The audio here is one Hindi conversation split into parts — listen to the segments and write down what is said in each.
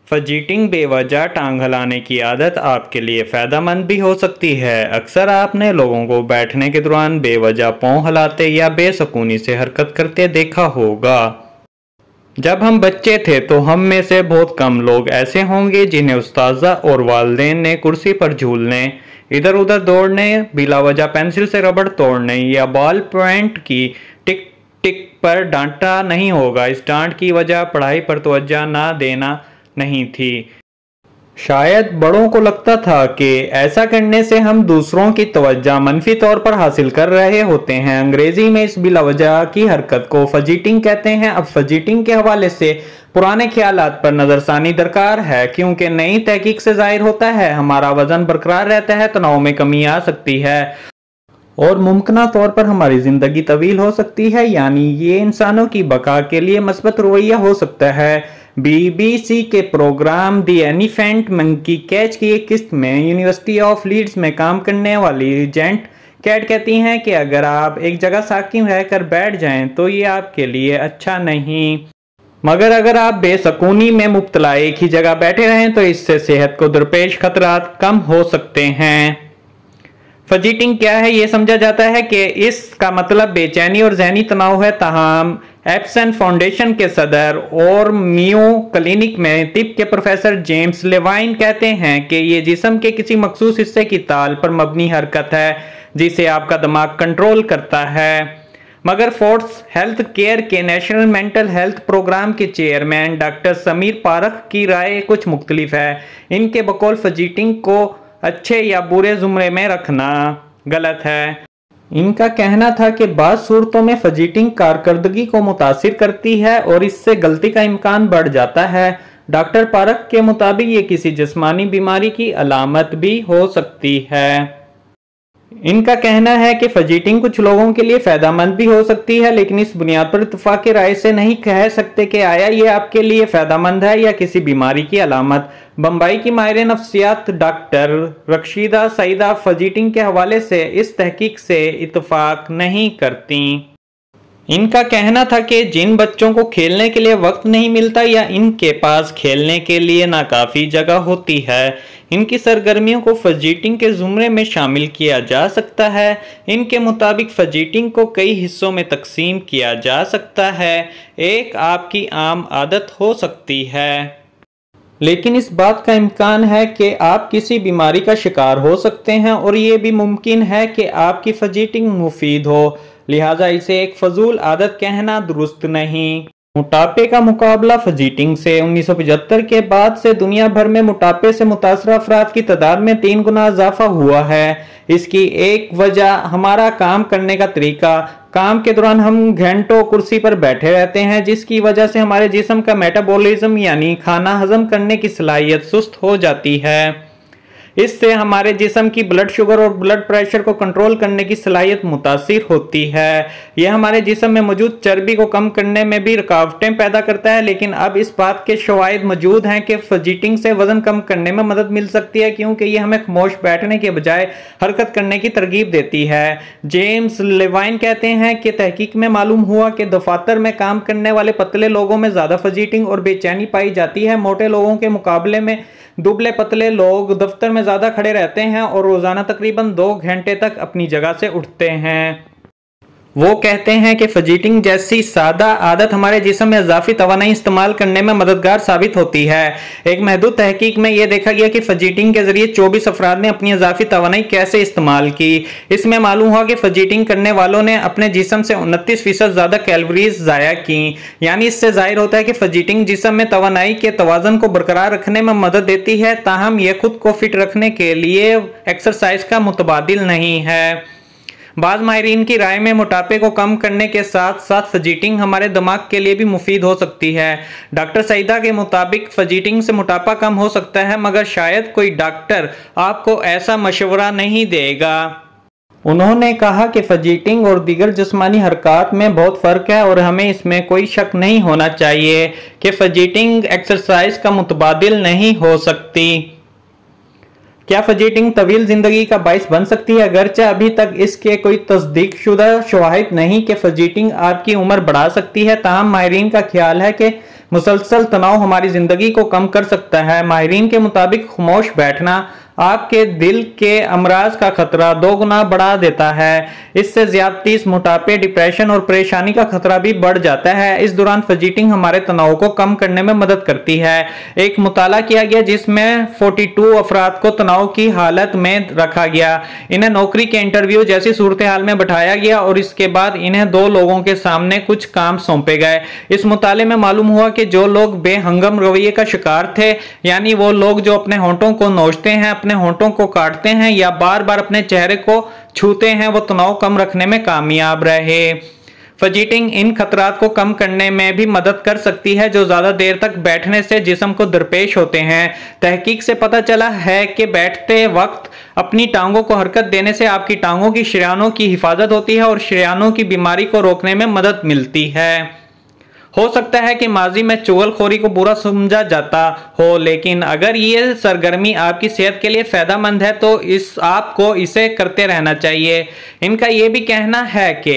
फजीटिंग बेवजह टांग हिलाने की आदत आपके लिए फ़ायदेमंद भी हो सकती है। अक्सर आपने लोगों को बैठने के दौरान बेवजह पाँव हिलाते या बेसुकूनी से हरकत करते देखा होगा। जब हम बच्चे थे तो हम में से बहुत कम लोग ऐसे होंगे जिन्हें उस्ताज़ा और वालिदैन ने कुर्सी पर झूलने, इधर उधर दौड़ने, बिलावजह पेंसिल से रबड़ तोड़ने या बॉल पॉइंट की टिक टिक पर डांटा नहीं होगा। इस डांट की वजह पढ़ाई पर तवज्जो ना देना नहीं थी। शायद बड़ों को लगता था कि ऐसा करने से हम दूसरों की तवज्जो मनफी तौर पर हासिल कर रहे होते हैं। अंग्रेजी में इस बिलावजह की हरकत को फजीटिंग कहते हैं। अब फजीटिंग के हवाले से पुराने ख्यालात पर नजरसानी दरकार है, क्योंकि नई तहकीक से जाहिर होता है हमारा वजन बरकरार रहता है, तनाव में कमी आ सकती है और मुमकिन तौर पर हमारी जिंदगी तवील हो सकती है। यानी ये इंसानों की बका के लिए मस्बत रवैया हो सकता है। BBC के programme the elephant monkey catch की एक किस्त में यूनिवर्सिटी ऑफ लीड्स में काम करने वाली जेंट कैट कहती हैं कि अगर आप एक जगह साकिन रहकर बैठ जाएं तो ये आपके लिए अच्छा नहीं, मगर अगर आप बेसुकूनी में मुब्तला एक ही जगह बैठे रहें तो इससे सेहत को दरपेश खतरात कम हो सकते हैं। फजीटिंग क्या है? ये समझा जाता है कि इसका मतलब बेचैनी और जहनी तनाव है। ताहम एप्सन फाउंडेशन के सदर और मियो क्लिनिक में तिब के प्रोफेसर जेम्स लेवाइन कहते हैं कि ये जिस्म के किसी मखसूस हिस्से की ताल पर मबनी हरकत है जिसे आपका दिमाग कंट्रोल करता है। मगर फोर्स हेल्थ केयर के नेशनल मेंटल हेल्थ प्रोग्राम के चेयरमैन डॉक्टर समीर पारख की राय कुछ मुख्तलिफ है। इनके बकौल फजीटिंग को अच्छे या बुरे जुमरे में रखना गलत है। इनका कहना था कि बाज़ सूरतों में फजीटिंग कारकर्दगी को मुतासिर करती है और इससे गलती का इम्कान बढ़ जाता है। डॉक्टर पारख के मुताबिक ये किसी जिस्मानी बीमारी की अलामत भी हो सकती है। इनका कहना है कि फजीटिंग कुछ लोगों के लिए फ़ायदेमंद भी हो सकती है, लेकिन इस बुनियाद पर इत्तफाक़ राय से नहीं कह सकते कि आया ये आपके लिए फ़ायदेमंद है या किसी बीमारी की अलामत। बम्बई की माहिर नफ्सियात डॉक्टर रशीदा सईदा फजीटिंग के हवाले से इस तहकीक से इत्तफाक नहीं करती। इनका कहना था कि जिन बच्चों को खेलने के लिए वक्त नहीं मिलता या इनके पास खेलने के लिए नाकाफ़ी जगह होती है, इनकी सरगर्मियों को फजीटिंग के ज़ुमरे में शामिल किया जा सकता है। इनके मुताबिक फजीटिंग को कई हिस्सों में तकसीम किया जा सकता है। एक आपकी आम आदत हो सकती है, लेकिन इस बात का इम्कान है कि आप किसी बीमारी का शिकार हो सकते हैं और ये भी मुमकिन है कि आपकी फजीटिंग मुफीद हो, लिहाजा इसे एक फजूल आदत कहना दुरुस्त नहीं। मोटापे का मुकाबला फजीटिंग से 1975 के बाद से दुनिया भर में मोटापे से मुतासर अफराद की तादाद में 3 गुना इजाफा हुआ है। इसकी एक वजह हमारा काम करने का तरीका। काम के दौरान हम घंटों कुर्सी पर बैठे रहते हैं, जिसकी वजह से हमारे जिस्म का मेटाबॉलिज्म यानी खाना हजम करने की सलाहियत सुस्त हो जाती है। इससे हमारे जिस्म की ब्लड शुगर और ब्लड प्रेशर को कंट्रोल करने की सलाहियत मुतासिर होती है। यह हमारे जिस्म में मौजूद चर्बी को कम करने में भी रुकावटें पैदा करता है। लेकिन अब इस बात के शवाहिद मौजूद हैं कि फजीटिंग से वजन कम करने में मदद मिल सकती है, क्योंकि यह हमें खामोश बैठने के बजाय हरकत करने की तरगीब देती है। जेम्स लेवाइन कहते हैं कि तहकीक में मालूम हुआ कि दफातर में काम करने वाले पतले लोगों में ज़्यादा फजीटिंग और बेचैनी पाई जाती है। मोटे लोगों के मुकाबले में दुबले पतले लोग दफ्तर में ज़्यादा खड़े रहते हैं और रोज़ाना तकरीबन 2 घंटे तक अपनी जगह से उठते हैं। वो कहते हैं कि फजीटिंग जैसी सादा आदत हमारे जिस्म में इजाफी तवानाई इस्तेमाल करने में मददगार साबित होती है। एक महदूद तहकीक में यह देखा गया कि फजीटिंग के जरिए 24 अफराद ने अपनी इजाफी तवानाई कैसे इस्तेमाल की। इसमें मालूम हुआ कि फजीटिंग करने वालों ने अपने जिस्म से 29% ज़्यादा कैलोरीज ज़ाया की। यानी इससे जाहिर होता है कि फजीटिंग जिस्म में तवानाई के तवाज़न को बरकरार रखने में मदद देती है, ताहम यह खुद को फिट रखने के लिए एक्सरसाइज का मुतबादिल नहीं है। बाज़ माहिरीन की राय में मोटापे को कम करने के साथ साथ फजीटिंग हमारे दिमाग के लिए भी मुफीद हो सकती है। डॉक्टर सईदा के मुताबिक फजीटिंग से मोटापा कम हो सकता है, मगर शायद कोई डॉक्टर आपको ऐसा मशवरा नहीं देगा। उन्होंने कहा कि फजीटिंग और दीगर जिस्मानी हरकत में बहुत फ़र्क है और हमें इसमें कोई शक नहीं होना चाहिए कि फजीटिंग एक्सरसाइज का मुतबादिल नहीं हो सकती। क्या फजीटिंग तवील जिंदगी का बाइस बन सकती है? अगरचे अभी तक इसके कोई तस्दीक शुदा शवाहिद नहीं कि फजीटिंग आपकी उम्र बढ़ा सकती है, ताहम माहिरीन का ख्याल है कि मुसलसल तनाव हमारी जिंदगी को कम कर सकता है। माहिरीन के मुताबिक खामोश बैठना आपके दिल के अमराज का खतरा 2 गुना बढ़ा देता है। इससे ज्यादती, मोटापे, डिप्रेशन और परेशानी का खतरा भी बढ़ जाता है। इस दौरान फजीटिंग हमारे तनाव को कम करने में मदद करती है। एक मुताला किया गया जिसमें 42 अफराद को तनाव की हालत में रखा गया। इन्हें नौकरी के इंटरव्यू जैसी सूरत हाल में बैठाया गया और इसके बाद इन्हें 2 लोगों के सामने कुछ काम सौंपे गए। इस मुताले में मालूम हुआ कि जो लोग बेहंगम रवैये का शिकार थे, यानी वो लोग जो अपने होंठों को नोचते हैं, अपने होंठों को काटते हैं या बार बार अपने चेहरे को छूते हैं, वो तनाव कम रखने में कामयाब रहे। फजीटिंग इन खतरात को कम करने में भी मदद कर सकती है जो ज्यादा देर तक बैठने से जिस्म को दरपेश होते हैं। तहकीक से पता चला है कि बैठते वक्त अपनी टांगों को हरकत देने से आपकी टांगों की शरियानों की हिफाजत होती है और शरियानों की बीमारी को रोकने में मदद मिलती है। हो सकता है कि माजी में चुगलखोरी को बुरा समझा जाता हो, लेकिन अगर ये सरगर्मी आपकी सेहत के लिए फायदेमंद है तो आपको इसे करते रहना चाहिए। इनका ये भी कहना है कि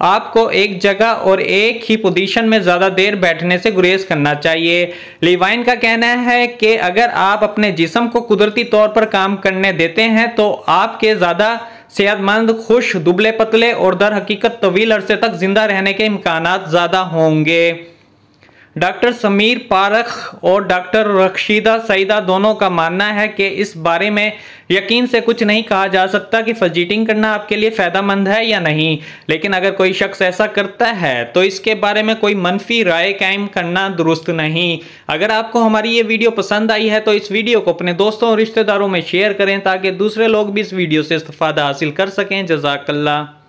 आपको एक जगह और एक ही पोजीशन में ज्यादा देर बैठने से गुरेज करना चाहिए। लिवाइन का कहना है कि अगर आप अपने जिस्म को कुदरती तौर पर काम करने देते हैं तो आपके ज्यादा सेहतमंद, खुश, दुबले पतले और दर हकीकत तवील अरसे तक जिंदा रहने के इम्कानात ज्यादा होंगे। डॉक्टर समीर पारख और डॉक्टर रशीदा सईदा दोनों का मानना है कि इस बारे में यकीन से कुछ नहीं कहा जा सकता कि फजीटिंग करना आपके लिए फायदेमंद है या नहीं, लेकिन अगर कोई शख्स ऐसा करता है तो इसके बारे में कोई मनफी राय कायम करना दुरुस्त नहीं। अगर आपको हमारी ये वीडियो पसंद आई है तो इस वीडियो को अपने दोस्तों और रिश्तेदारों में शेयर करें ताकि दूसरे लोग भी इस वीडियो से इस्तिफादा हासिल कर सकें। जज़ाकल्लाह।